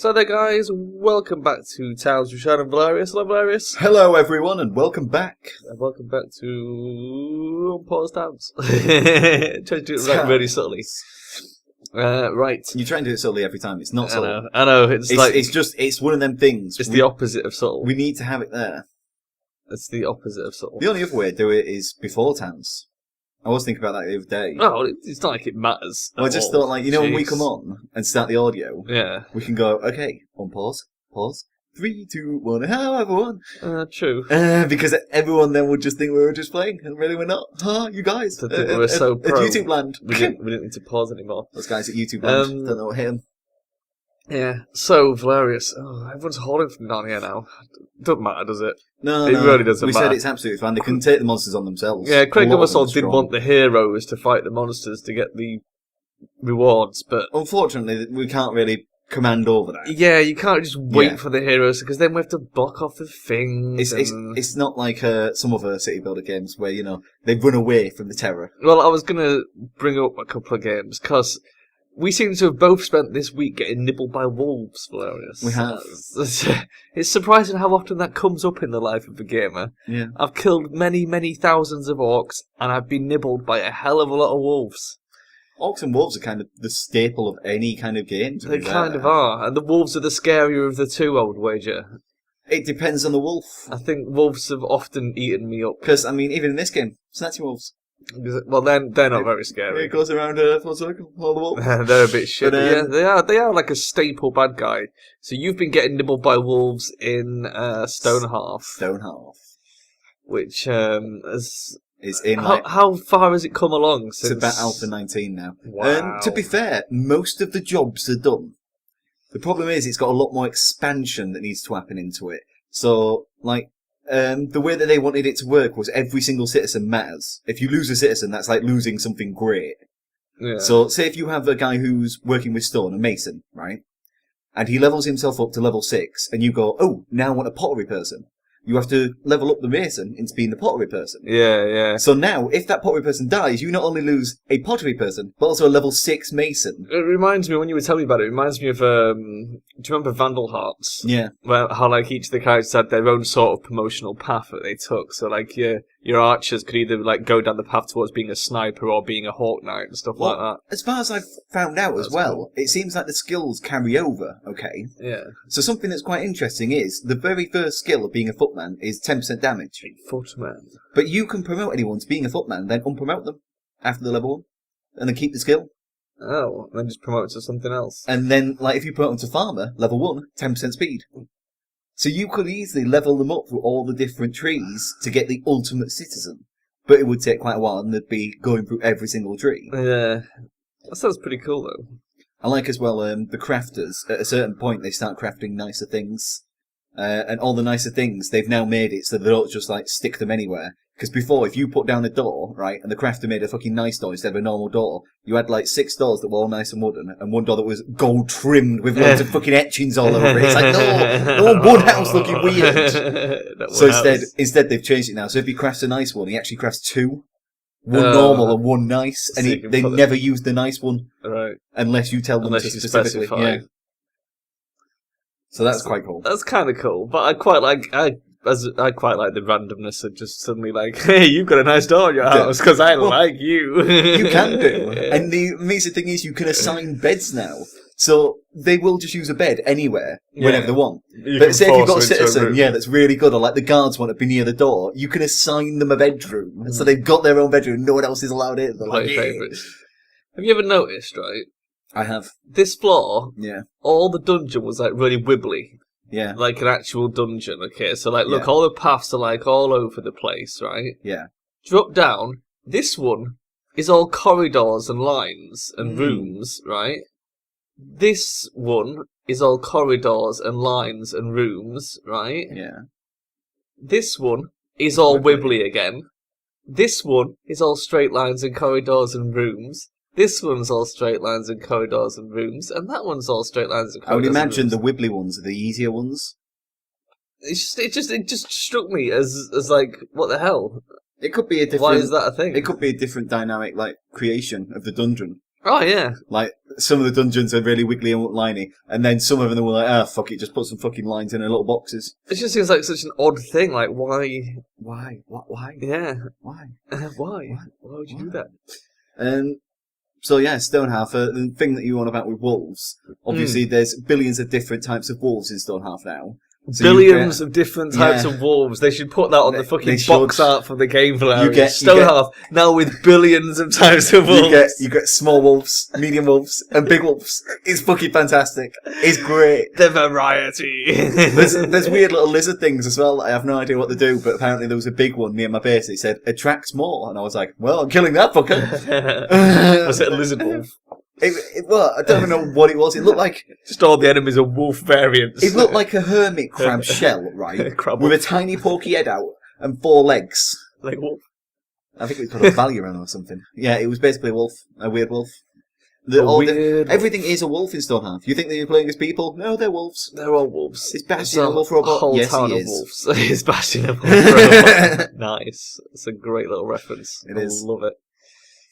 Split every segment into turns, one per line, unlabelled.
So there guys, welcome back to Towns with Charon and Velerious. Hello Velerious.
Hello everyone and welcome back.
And welcome back to Unpaused Towns. Trying to do it like really subtly. Right.
You try and do it subtly every time, it's not subtle.
I know,
It's one of them things.
It's the opposite of subtle.
We need to have it there.
It's the opposite of subtle.
The only other way to do it is before Towns. I was thinking about that the other day.
Oh, it's not like it matters.
Well, I just thought, like, when we come on and start the audio,
yeah,
we can go, okay, unpause, pause, 3, 2, 1, hello everyone.
True.
Because everyone then would just think we were just playing, and really we're not. Huh, you guys?
We're so pro.
At YouTube land.
We didn't need to pause anymore.
Those guys at YouTube land don't know what hit them.
Yeah, so Velerious. Oh, everyone's holding from down here now. Doesn't matter, does it?
No,
it really doesn't matter.
We said it's absolutely fine. They can take the monsters on themselves.
Yeah, Craig and Russell did want the heroes to fight the monsters to get the rewards, but
unfortunately, we can't really command over that.
Yeah, you can't just wait for the heroes because then we have to block off the things.
It's not like some other city builder games where they run away from the terror.
Well, I was gonna bring up a couple of games because we seem to have both spent this week getting nibbled by wolves, Velerious.
We have.
It's surprising how often that comes up in the life of a gamer.
Yeah.
I've killed many, many thousands of orcs, and I've been nibbled by a hell of a lot of wolves.
Orcs and wolves are kind of the staple of any kind of game.
They kind of are, and the wolves are the scarier of the two, I would wager.
It depends on the wolf.
I think wolves have often eaten me up.
Because, even in this game, snatching wolves.
Well, they're not very scary.
It goes around a full circle, all the wolves.
They're a bit shit. But, yeah, they are like a staple bad guy. So you've been getting nibbled by wolves in Stonehearth.
Stonehearth.
Which
is in
how far has it come along since?
It's about Alpha 19 now.
Wow.
To be fair, most of the jobs are done. The problem is it's got a lot more expansion that needs to happen into it. So, the way that they wanted it to work was every single citizen matters. If you lose a citizen, that's like losing something great.
Yeah.
So, say if you have a guy who's working with stone, a mason, right? And he levels himself up to level 6, and you go, oh, now I want a pottery person. You have to level up the mason into being the pottery person.
Yeah, yeah.
So now, if that pottery person dies, you not only lose a pottery person, but also a level 6 mason.
It reminds me, when you were telling me about it, reminds me of, do you remember Vandal Hearts?
Yeah.
Where, how, each of the characters had their own sort of promotional path that they took. So, your archers could either, go down the path towards being a sniper or being a hawk knight and stuff like that.
As far as I've found out as well, cool. It seems like the skills carry over, okay?
Yeah.
So something that's quite interesting is, the very first skill of being a footman is 10% damage.
Footman.
But you can promote anyone to being a footman, then unpromote them after the level 1, and then keep the skill.
Oh, and then just promote to something else.
And then, if you promote them to farmer, level 1, 10% speed. So you could easily level them up through all the different trees to get the ultimate citizen. But it would take quite a while, and they'd be going through every single tree.
Yeah. That sounds pretty cool, though.
I like as well, the crafters. At a certain point, they start crafting nicer things. And all the nicer things, they've now made it so they don't just, stick them anywhere. Because before, if you put down a door, right, and the crafter made a fucking nice door instead of a normal door, you had, 6 doors that were all nice and wooden, and 1 door that was gold trimmed with loads of fucking etchings all over it. It's like, no one house looking weird. So instead they've changed it now. So if he crafts a nice one, he actually crafts 2. One normal and 1 nice, and
so
they never use the nice one.
Right.
Unless you tell them to specifically.
Specify.
Yeah. So that's quite cool.
That's kind of cool, but I quite like the randomness of just suddenly hey, you've got a nice door in your house because I like you.
You can do, and the amazing thing is you can assign beds now, so they will just use a bed anywhere whenever they want. But say if you've got a citizen, that's really good, or the guards want to be near the door, you can assign them a bedroom, so they've got their own bedroom. No one else is allowed in.
My favourite. Have you ever noticed, right?
I have.
This floor,
yeah,
all the dungeon was really wibbly.
Yeah. Like
an actual dungeon, okay? So look, all the paths are all over the place, right?
Yeah.
Drop down, this one is all corridors and lines and rooms, right? This one is all corridors and lines and rooms, right?
Yeah.
This one is all wibbly again. This one is all straight lines and corridors and rooms. This one's all straight lines and corridors and rooms, and that one's all straight lines and corridors.
I would imagine the wibbly ones are the easier ones.
It just struck me as what the hell?
It could be a different.
Why is that a thing?
It could be a different dynamic, creation of the dungeon.
Oh yeah.
Like, some of the dungeons are really wiggly and liney, and then some of them were like, ah, fuck it, just put some fucking lines in their little boxes.
It just seems like such an odd thing. Like, why?
Why? What? Why?
Yeah.
Why?
Why? Why would you do that?
So yeah, Stonehalf, the thing that you want about with wolves, obviously there's billions of different types of wolves in Stonehalf now. So
Billions of different types of wolves. They should put that on the fucking box art for the game for Stonehalf, now with billions of types of wolves.
You get small wolves, medium wolves, and big wolves. It's fucking fantastic. It's great.
The variety.
There's weird little lizard things as well. I have no idea what they do, but apparently there was a big one near my base. It said, attracts more. And I was like, well, I'm killing that fucker.
Was it a lizard wolf?
Well, I don't even know what it was. It looked like...
Just all the enemies are wolf variants.
It looked like a hermit crab shell, right? With a tiny pokey head out and 4 legs.
Like wolf?
I think it was called a Valiran or something. Yeah, it was basically a wolf. A weird wolf. Everything is a wolf in Stonehalf. You think that you're playing as people? No, they're wolves.
They're all wolves.
Is Bastion a wolf robot?
Whole
yes,
town
he
of
is.
wolves. It's Bastion a wolf robot. Nice. It's a great little reference.
It is.
I love it.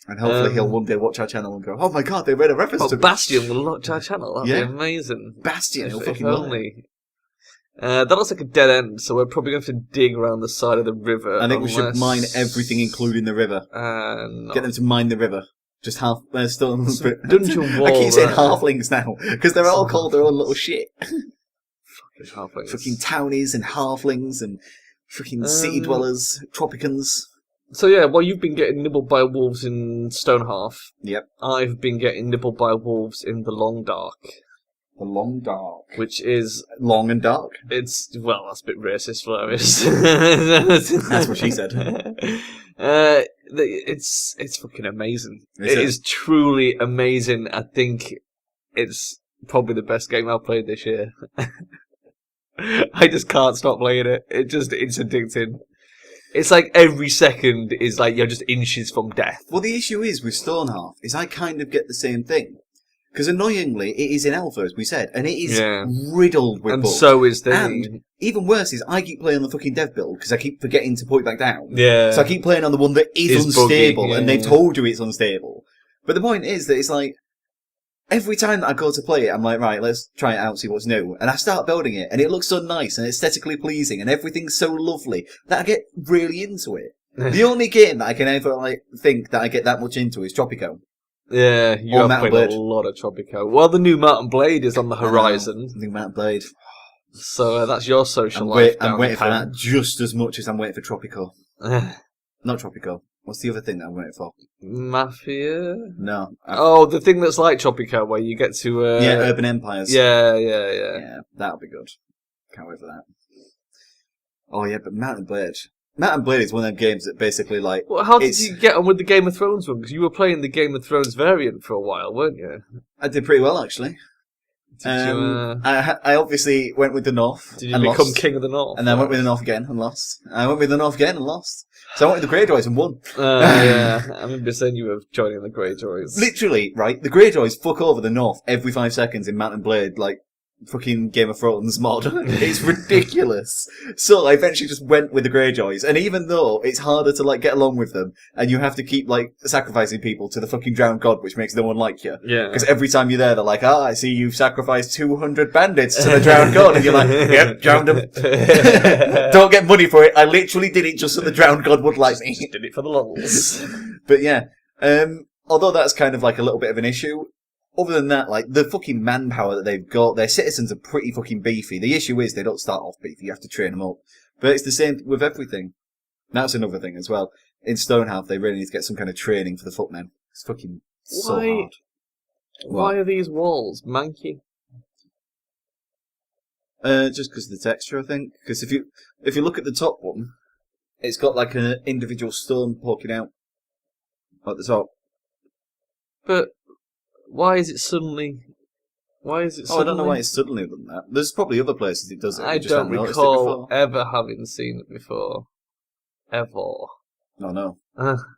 And hopefully he'll one day watch our channel and go, oh my god, they made a reference to
Bastion will watch our channel. That'd be amazing.
Bastion,
if only. That looks like a dead end, so we're probably going to have to dig around the side of the river.
I think we should mine everything, including the river.
No.
Get them to mine the river. Just stones.
Dungeon wall.
I keep saying halflings now, because they're all called their own little shit.
Fucking halflings.
Fucking townies and halflings and fucking city dwellers, tropicans.
So yeah, well, you've been getting nibbled by wolves in Stonehalf.
Yep.
I've been getting nibbled by wolves in the Long Dark.
The Long Dark.
Which is...
Long and dark?
Well, that's a bit racist, Velerious.
That's what she said.
It's fucking amazing. It is truly amazing. I think it's probably the best game I've played this year. I just can't stop playing it. It's addicting. It's like every second is like you're just inches from death.
Well, the issue is with Stonehalf is I kind of get the same thing. Because annoyingly, it is in alpha, as we said, and it is riddled with bugs.
And so is the...
And even worse is I keep playing on the fucking dev build because I keep forgetting to put it back down.
Yeah.
So I keep playing on the one that is unstable, bugging, and they've told you it's unstable. But the point is that it's like, every time that I go to play it, I'm like, right, let's try it out, see what's new. And I start building it, and it looks so nice and aesthetically pleasing, and everything's so lovely that I get really into it. The only game that I can ever think that I get that much into is Tropico.
Yeah, you have played a lot of Tropico. Well, the new Mountain Blade is on the horizon.
The new Mountain Blade.
So that's your social life.
I'm waiting for that just as much as I'm waiting for Tropico. Not Tropico. What's the other thing that I'm waiting for?
Mafia?
No.
The thing that's like Tropico, where you get to...
Urban Empires.
Yeah.
Yeah, that'll be good. Can't wait for that. Oh yeah, but Mountain Blade... Mountain Blade is one of them games that basically
Well, how did you get on with the Game of Thrones one? Because you were playing the Game of Thrones variant for a while, weren't you?
I did pretty well, actually. I obviously went with the North.
Did you become King of the North?
And then I went with the North again and lost. I went with the North again and lost. So I went with the Greyjoys and won.
Yeah. I remember saying you were joining the Greyjoys.
Literally, right? The Greyjoys fuck over the North every 5 seconds in Mountain Blade, fucking Game of Thrones mod. It's ridiculous. So I eventually just went with the Greyjoys, and even though it's harder to get along with them, and you have to keep sacrificing people to the fucking drowned god, which makes no one like you.
Yeah.
Because every time you're there, they're like, I see you've sacrificed 200 bandits to the drowned god, and you're like, yep, drowned them. Don't get money for it. I literally did it just so the drowned god would like me.
Just did it for the lulz.
But yeah, although that's kind of a little bit of an issue. Other than that, the fucking manpower that they've got, their citizens are pretty fucking beefy. The issue is they don't start off beefy, you have to train them up. But it's the same with everything. That's another thing as well. In Stonehalf, they really need to get some kind of training for the footmen. It's fucking so hard.
Why are these walls manky?
Just because of the texture, I think. Because if you look at the top one, it's got an individual stone poking out at the top.
But... Why is it suddenly... I
don't know why it's suddenly done that. There's probably other places it does it.
I don't recall ever having seen it before. Ever.
Oh no.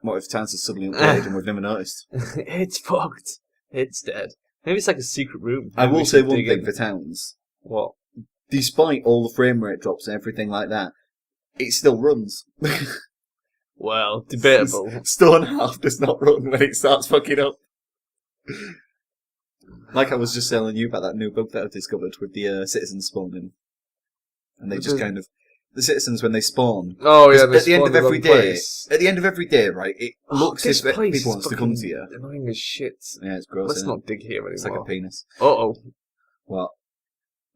What if Towns is suddenly upgraded and we've never noticed?
It's fucked. It's dead. Maybe it's a secret room.
I will say one thing for Towns.
What?
Despite all the frame rate drops and everything like that, it still runs.
Well, debatable.
Stonehalf does not run when it starts fucking up. Like I was just telling you about that new bug that I've discovered with the citizens spawning. And they just kind of... The citizens, when they spawn...
Oh, yeah, they
at the end of every day,
place.
At the end of every day, right, it looks as if people wants to come to you.
Annoying as shit.
Yeah, it's gross.
Let's not dig here anymore.
It's like a penis.
Uh-oh.
What?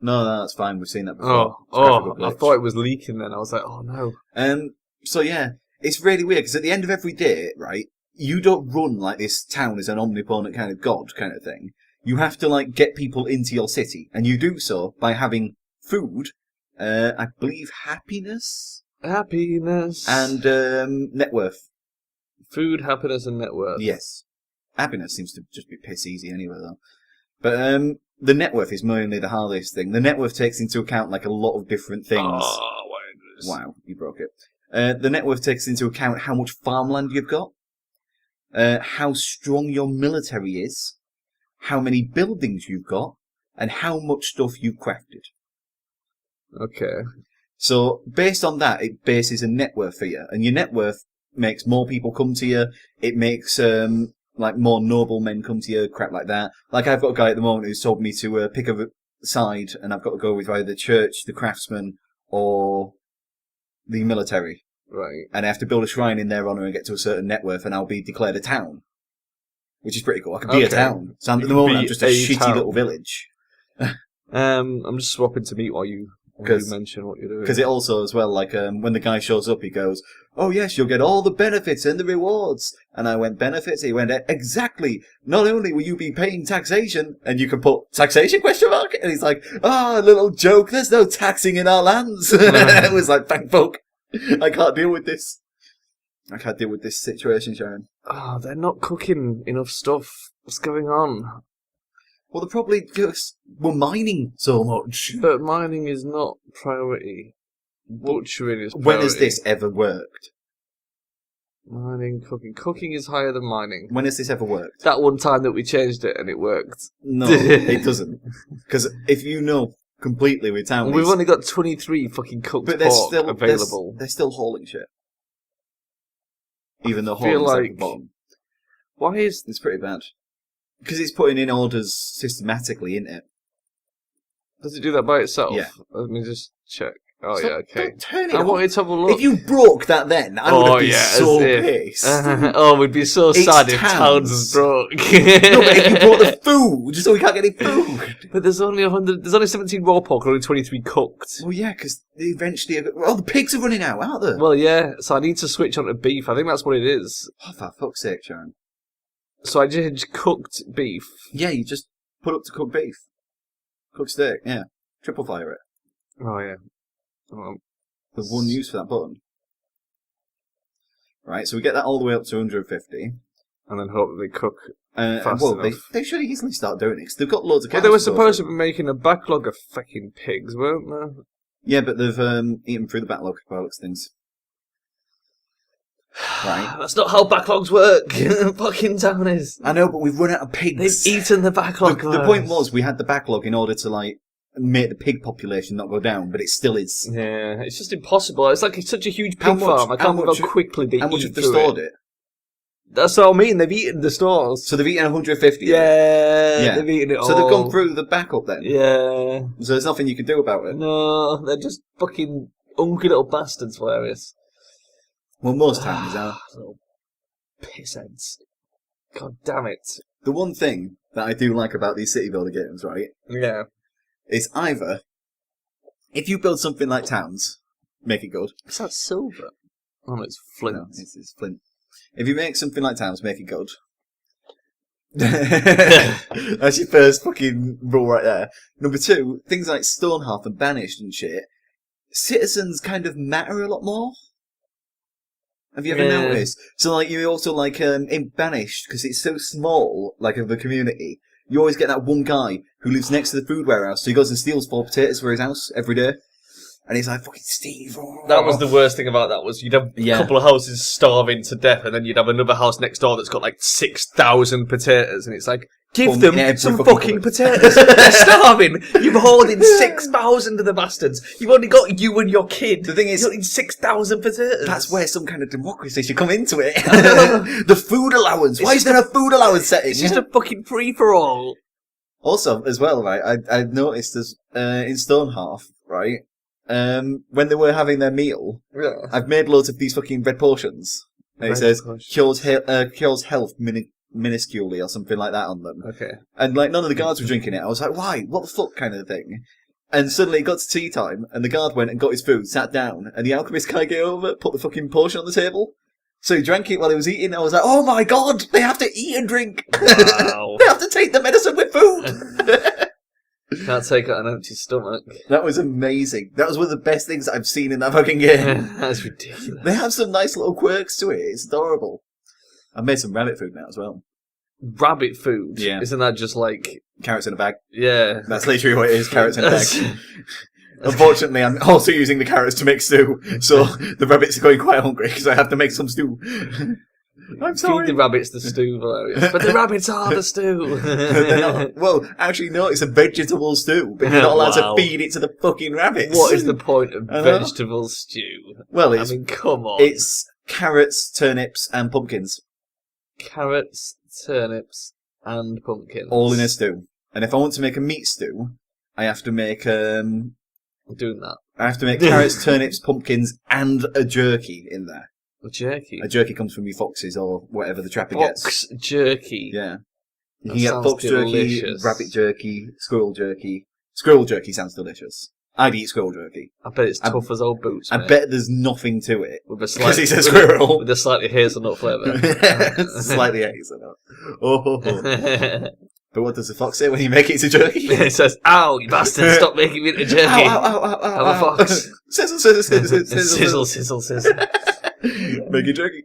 No, that's fine. We've seen that before.
I thought it was leaking then. I was like, oh no.
So yeah, it's really weird because at the end of every day, right, you don't run like this town is an omnipotent kind of god kind of thing. You have to like get people into your city, and you do so by having food, I believe happiness, and net worth.
Food, happiness, and net worth.
Yes, happiness seems to just be piss easy anyway though. But the net worth is mainly the hardest thing. The net worth takes into account like a lot of different things.
Oh,
wow, you broke it. The net worth takes into account how much farmland you've got, how strong your military is, how many buildings you've got, and how much stuff you've crafted.
Okay.
So, based on that, it bases a net worth for you. And your net worth makes more people come to you. It makes, like, more noble men come to you, crap like that. Like, I've got a guy at the moment who's told me to pick a side, and I've got to go with either the church, the craftsman, or the military.
Right.
And I have to build a shrine in their honour and get to a certain net worth, and I'll be declared a town. Which is pretty cool. I can be a town. So at the moment, I'm just a shitty little village.
I'm just swapping to meat while you mention what you're doing.
Because it also, as well, like, when the guy shows up, he goes, oh yes, you'll get all the benefits and the rewards. And I went, benefits? He went, exactly. Not only will you be paying taxation, and you can put, taxation, question mark? And he's like, little joke, there's no taxing in our lands. It was like, thank fuck. I can't deal with this. I can't deal with this situation, Sharon.
Oh, they're not cooking enough stuff. What's going on?
Well, they're probably just were mining so much.
But mining is not priority. Butchering is priority.
When has this ever worked?
Mining, cooking. Cooking is higher than mining.
When has this ever worked?
That one time that we changed it and it worked.
No, it doesn't. Because if you know completely with townies...
We've only got 23 fucking cooked pork available.
They're still hauling shit. Even though hauling's at the bottom.
Why is...
It's pretty bad. Because it's putting in orders systematically, isn't it?
Does it do that by itself?
Yeah.
Let me just check. Oh,
so
yeah, okay.
Turn it
I wanted to have a look.
If you broke that then, I would be so pissed.
We'd be so sad if towns was broke.
No, but if you brought the food, just so we can't get any food.
But there's only 17 raw pork, only 23 cooked.
Well, yeah, because eventually... the pigs are running out, aren't they?
Well, yeah, so I need to switch onto beef. I think that's what it is.
Oh, for fuck's sake, Sharon.
So I did cooked beef.
Yeah, you just put up to cook beef. Cooked steak, yeah. Triple fire it.
Oh, yeah.
There's one use for that button. Right, so we get that all the way up to 150.
And then hope that they cook fast enough.
They should easily start doing it, because they've got loads of cows.
Well, they were supposed to be making a backlog of fucking pigs, weren't they?
Yeah, but they've eaten through the backlog by looks things. Right.
That's not how backlogs work. Fucking townies.
I know, but we've run out of pigs.
They've eaten the backlog.
The point was, we had the backlog in order to, like, make the pig population not go down, but it still is.
Yeah, it's just impossible. It's like it's such a huge pig farm. I can't believe how quickly they eat.
How much have they stored it?
That's what I mean. They've eaten the stores.
So they've eaten 150.
Yeah, they've eaten it all.
So they've gone through the backup then.
Yeah.
So there's nothing you can do about it.
No, they're just fucking unky little bastards, Velerious.
Well, most townies are.
Little pissheads. God damn it.
The one thing that I do like about these city builder games, right?
Yeah.
Is either, if you build something like towns, make it good.
Is that silver? Oh, no, it's flint.
No, it's flint. If you make something like towns, make it good. That's your first fucking rule right there. Number two, things like Stonehearth and Banished and shit, citizens kind of matter a lot more. Have you ever noticed? So, like, you also, like, in Banished, because it's so small, like, of a community, you always get that one guy who lives next to the food warehouse, so he goes and steals 4 potatoes for his house every day. And he's like, fucking Steve. Oh.
That was the worst thing about that, was you'd have a couple of houses starving to death, and then you'd have another house next door that's got, like, 6,000 potatoes, and it's like, Give
in
them
every
some
fucking
fucking
cupboard.
potatoes. They're starving. You've hoarded 6,000 of the bastards. You've only got you and your kid.
The thing is,
you need 6,000 potatoes.
that's where some kind of democracy should come into it. The food allowance. Why is there a food allowance setting?
It's just a fucking free-for-all.
Also, as well, right, I noticed as, in Stonehalf, right, when they were having their meal, I've made loads of these fucking red potions. And it says, cures health minusculely or something like that on them.
Okay.
And like none of the guards were drinking it. I was like, why? What the fuck kind of thing? And suddenly it got to tea time, and the guard went and got his food, sat down, and the alchemist guy came over, put the fucking potion on the table. So he drank it while he was eating. I was like, oh my god, they have to eat and drink.
Wow.
They have to take the medicine with food.
Can't take it on an empty stomach.
That was amazing. That was one of the best things I've seen in that fucking game.
That's ridiculous.
They have some nice little quirks to it. It's adorable. I've made some rabbit food now as well.
Rabbit food?
Yeah.
Isn't that just like...
Carrots in a bag.
Yeah.
That's literally what it is, carrots in a bag. Unfortunately, I'm also using the carrots to make stew, so the rabbits are going quite hungry because I have to make some stew. I'm sorry.
Feed the rabbits the stew, Velerious. But the rabbits are the stew.
They're not, well, actually, no, it's a vegetable stew, but you're not allowed to feed it to the fucking rabbits.
What is the point of vegetable stew?
Well,
I mean, come on.
It's carrots, turnips, and pumpkins.
Carrots, turnips, and pumpkins.
All in a stew. And if I want to make a meat stew, I have to make
I'm doing that.
I have to make carrots, turnips, pumpkins, and a jerky in there.
A jerky?
A jerky comes from your foxes or whatever the trapper
Fox
gets.
jerky?
Yeah. You
That
can get
sounds
fox
delicious.
jerky, rabbit jerky, squirrel jerky. Squirrel jerky sounds delicious. I'd eat squirrel jerky.
I bet it's tough as old boots,
I
mate.
bet there's nothing to it.
With a
Because it's a squirrel.
With a slightly hazelnut flavour.
Slightly hazelnut. Oh. But what does the fox say when you make it into jerky?
It says, ow, you bastard, stop making me into jerky.
Ow, ow, ow, ow,
I'm a fox.
Sizzle, sizzle, sizzle, sizzle,
Sizzle, sizzle.
Make it jerky.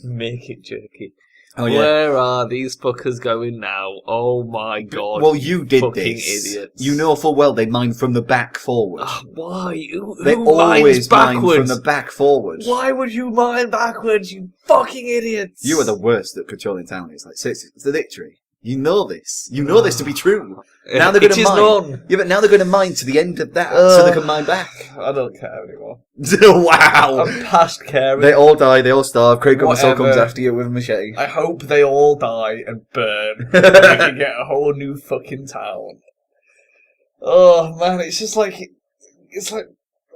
Make it jerky.
Oh, yeah.
Where are these fuckers going now? Oh my god.
Well, you did
fucking
this.
idiots.
You know full well they mine from the back forward.
Why?
They
Who
always
mines
mine
backwards?
from the back forward.
Why would you mine backwards, you fucking idiots?
You are the worst at controlling townies. Like, seriously, it's the victory. You know this. You know this to be true. Now they're going to mine.
None.
Yeah, but now they're going to mine to the end of that, so they can mine back.
I don't care anymore.
Wow!
I'm past caring.
They all die, they all starve. Craig Commissar comes
Whatever.
after you with a machete.
I hope they all die and burn. And we can get a whole new fucking town. Oh man, it's just like,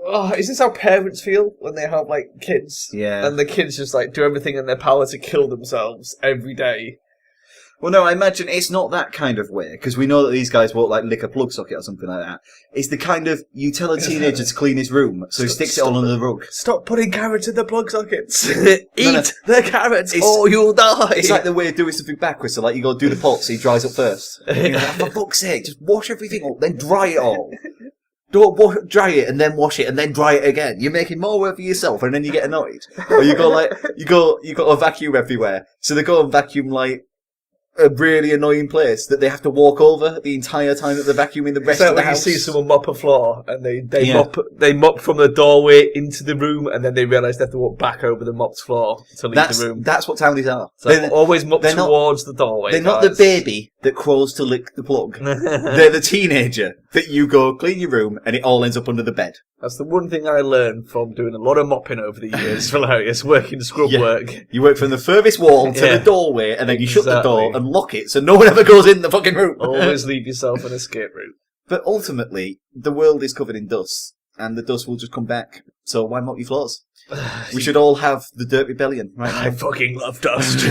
oh, is this how parents feel when they have like kids?
Yeah.
And the kids just like do everything in their power to kill themselves every day.
Well, no, I imagine it's not that kind of way, because we know that these guys won't, like, lick a plug socket or something like that. It's the kind of, you tell a teenager to clean his room, so he sticks it all under the rug.
Stop putting carrots in the plug sockets. Eat
No.
the carrots or you'll die.
It's like the way of doing something backwards, so like you go do the pot so he dries up first. And you're like, for fuck's sake, just wash everything up, then dry it all. Don't dry it and then wash it and then dry it again. You're making more work for yourself and then you get annoyed. Or you go like, you got a vacuum everywhere, so they go and vacuum like, a really annoying place that they have to walk over the entire time that they're vacuuming the rest of the house.
You see someone mop a floor and they mop from the doorway into the room and then they realise they have to walk back over the mopped floor to leave the room.
That's what townies are.
So always mop towards the doorway.
They're not the baby that crawls to lick the plug. They're the teenager that you go clean your room and it all ends up under the bed.
That's the one thing I learned from doing a lot of mopping over the years, Velerious, working scrub work.
You work from the furthest wall to the doorway and then you shut the door and lock it so no one ever goes in the fucking room.
Always leave yourself an escape route.
But ultimately, the world is covered in dust and the dust will just come back. So why mop your floors? We should all have the Dirt Rebellion right now.
I fucking love dust.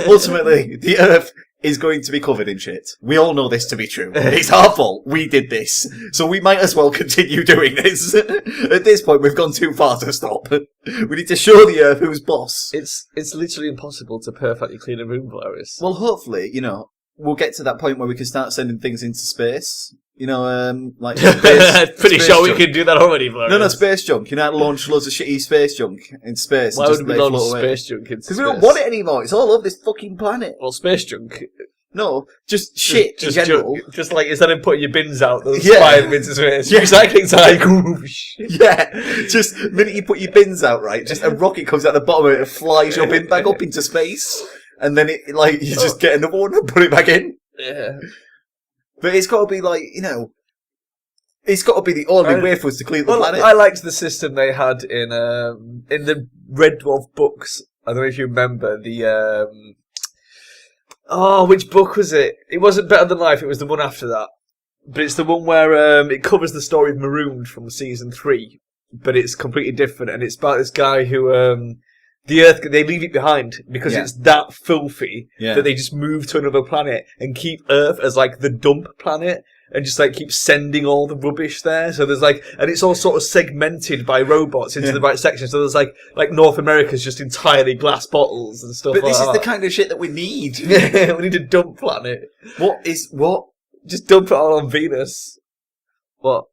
Ultimately, the Earth is going to be covered in shit. We all know this to be true. It's our fault. We did this. So we might as well continue doing this. At this point, we've gone too far to stop. We need to show the Earth who's boss.
It's literally impossible to perfectly clean a room, Velerious.
Well, hopefully, we'll get to that point where we can start sending things into space. Like space.
Pretty sure we can do that already, Velerious.
No, space junk. Launch loads of shitty space junk in space.
Why would we launch space junk into space?
Because we don't want it anymore. It's all over this fucking planet.
Well, space junk.
No, just shit in general.
Just like instead of putting your bins out, they'll
Yeah.
fly them into space.
Yeah.
Recycling time.
Yeah, just the minute you put your bins out, right, just a rocket comes out the bottom of it and flies your bin bag up into space. and then it like you just get another one and put it back in.
Yeah.
But it's got to be like, it's got to be the only way for us to clean the planet.
I liked the system they had in the Red Dwarf books. I don't know if you remember the which book was it? It wasn't Better Than Life. It was the one after that. But it's the one where it covers the story of Marooned from season 3, but it's completely different, and it's about this guy who the Earth, they leave it behind because it's that filthy that they just move to another planet and keep Earth as like the dump planet and just like keep sending all the rubbish there. So there's like, and it's all sort of segmented by robots into the right section. So there's like North America's just entirely glass bottles and stuff.
But
like
this
that.
is the kind of shit that we need.
Yeah, we need a dump planet.
What?
Just dump it all on Venus. What?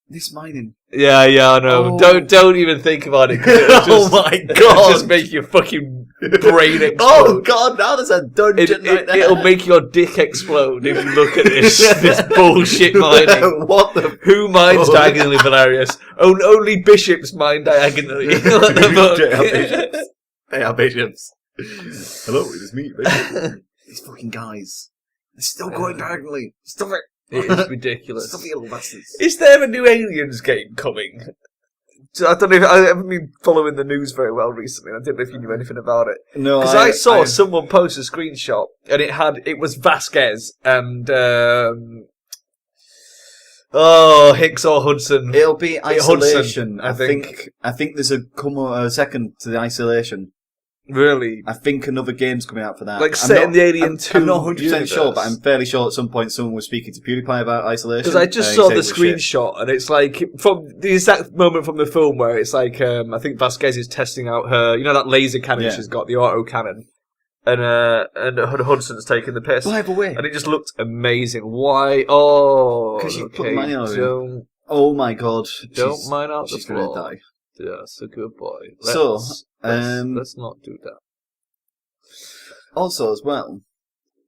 This mining.
Yeah, I know.
Oh.
Don't even think about it.
Oh my God.
It'll just make your fucking brain explode.
Oh God, now there's a dungeon right there.
It'll make your dick explode if you look at this bullshit mining.
What the?
Who mines diagonally, Velerious? Only bishops mine diagonally.
They are bishops. Hello, it is me, bishop. These fucking guys. They're still going diagonally. Stop it.
It is ridiculous.
Stop it, little bastards.
Is there a new Aliens game coming? I don't know if I haven't been following the news very well recently. I didn't know if you knew anything about it.
No,
because I saw someone post a screenshot and it was Vasquez and Hicks or Hudson.
It'll be Isolation.
Hudson,
I think there's a second to the Isolation.
Really?
I think another game's coming out for that.
Like set in the Alien 2
I'm not 100%
universe.
sure, but I'm fairly sure at some point someone was speaking to PewDiePie about Isolation.
Because I just saw the screenshot, and it's like, from the exact moment from the film where it's like, I think Vasquez is testing out her, that laser cannon she's got, the auto cannon, and Hudson's taking the piss.
By the way.
And it just looked amazing. Why? Oh,
because you put money on
it.
Oh my God.
Don't mine out the floor.
She's going to die.
Yes, a good boy. Let's not do that.
Also, as well.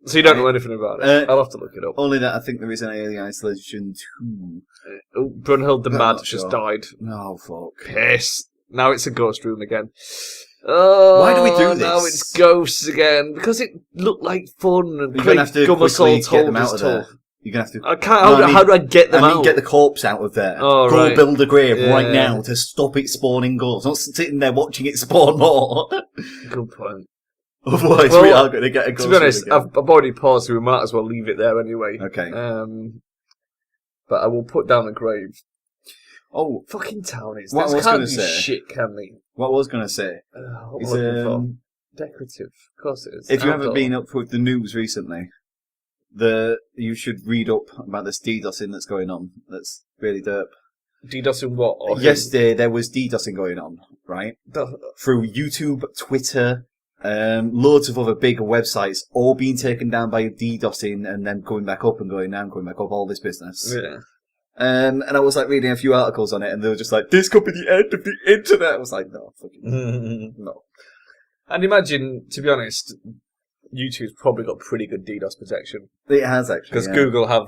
So you don't know anything about it? I'll have to look it up.
Only that I think there is an Alien Isolation 2.
Brunhild the Mad just died.
Oh, fuck.
Piss. Now it's a ghost room again. Oh,
why do we do this?
Now it's ghosts again. Because it looked like fun and
you're going to have to quickly get them out of there. You're going to have to...
I can't. How do I get them out?
I mean, get the corpse out of there.
Oh,
Go build a grave right now to stop it spawning ghosts. Not sitting there watching it spawn more.
Good point.
Otherwise, we are going to get a ghost.
To be honest, I've already paused, so we might as well leave it there anyway.
Okay.
But I will put down a grave.
Oh,
fucking townies!
What I was
going to
say?
Shit, can they?
What I was going to say
is decorative. Of course it is.
If you haven't been up with the news recently, you should read up about this DDoSing that's going on. That's really derp.
DDoSing what?
Yesterday there was DDoSing going on, right? Through YouTube, Twitter, loads of other bigger websites, all being taken down by DDoSing and then going back up and going down, going back up, all this business.
Yeah.
And I was like reading a few articles on it, and they were just like, "This could be the end of the internet." I was like, "No, fucking no."
And imagine, to be honest, YouTube's probably got pretty good DDoS protection.
It has actually,
because Google have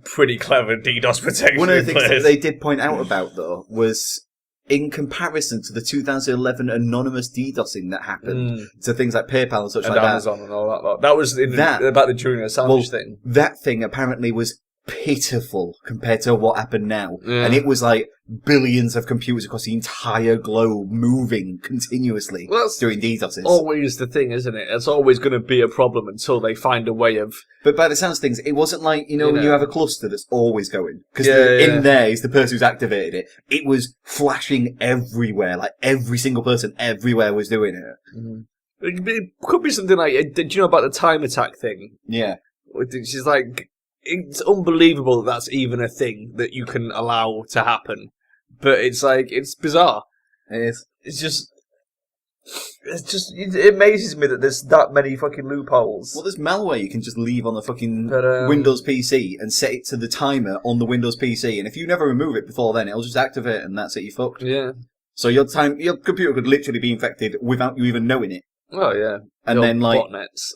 pretty clever DDoS protection.
One of the things that they did point out about though was, in comparison to the 2011 anonymous DDoSing that happened to things like PayPal and such
and
like
Amazon and all that. That was about the Julian Assange thing.
That thing apparently was pitiful compared to what happened now. And it was like billions of computers across the entire globe moving continuously during DDoSes.
Always the thing, isn't it? It's always going to be a problem until they find a way of...
But by the sounds of things, it wasn't like, when you have a cluster that's always going. Because in there is the person who's activated it. It was flashing everywhere. Like every single person everywhere was doing it.
Mm-hmm. It could be something like... Did you know about the time attack thing?
Yeah.
She's like... It's unbelievable that that's even a thing that you can allow to happen. But it's like, it's bizarre.
It is.
It amazes me that there's that many fucking loopholes.
Well, there's malware you can just leave on the fucking Windows PC and set it to the timer on the Windows PC. And if you never remove it before then, it'll just activate and that's it, you're fucked.
Yeah.
So your computer could literally be infected without you even knowing it.
Oh, yeah.
And then,
botnets.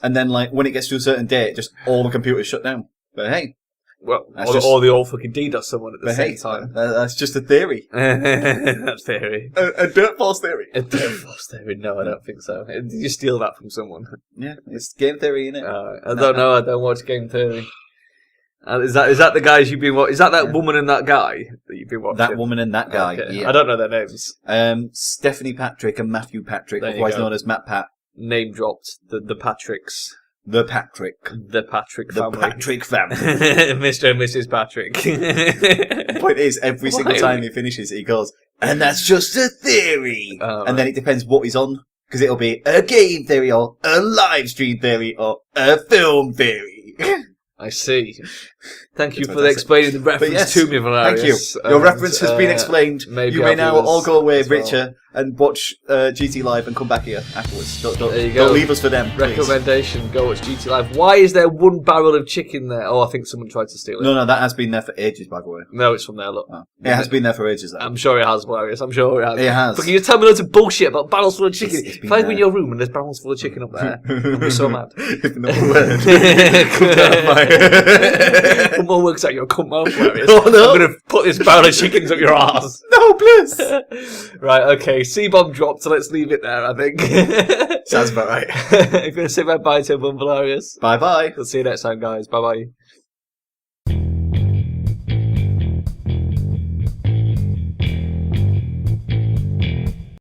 when it gets to a certain date, just all the computers shut down. But hey,
Well,
That's just-
or they all fucking DDoS someone at the
But
same
hey,
time.
that's just a theory.
That's theory.
A dirt false theory.
A false theory? No, I don't think so. Did you steal that from someone?
Yeah, it's game theory, innit?
I don't know. I don't watch game theory. Is that the guys you've been watching? Is that woman and that guy that you've been watching?
That woman and that guy.
Okay.
Yeah.
I don't know their names.
Stephanie Patrick and Matthew Patrick,
There you
otherwise
go.
known as Matt Pat.
Name dropped. The Patricks.
The Patrick.
The Patrick
The
family.
Patrick family.
Mr. and Mrs. Patrick.
The point is, every single time he finishes it, he goes, and that's just a theory.
Oh,
and then it depends what he's on, because it'll be a game theory, or a live stream theory, or a film theory.
I see. Thank you
That's
for
fantastic.
explaining the reference
yes,
to me, Velerious.
Thank you. Your reference has been explained.
Maybe
You may
I'll
now
do this
all go away,
as well.
richer, and watch GT Live and come back here afterwards. Don't
There you go.
leave us for them, please.
Recommendation: go watch GT Live. Why is there one barrel of chicken there? Oh, I think someone tried to steal it.
No, that has been there for ages, by the way.
No, it's from there. Look,
Oh. It has been there for ages, though.
I'm sure it has, Velerious. I'm sure it has.
It has.
But can you tell me loads of bullshit about barrels full of chicken?
It's been
If I go
there.
in your room and there's barrels full of chicken up there, I'll be so mad.
If another word comes out of my...
One more works out, you'll come home, Velerious.
Oh, no.
I'm going to put this barrel of chickens up your arse.
No, please!
Right, okay. C-bomb dropped, so let's leave it there, I think.
Sounds about right.
If you're going to say bye-bye to everyone, Velerious.
Bye-bye.
We'll see you next time, guys. Bye-bye.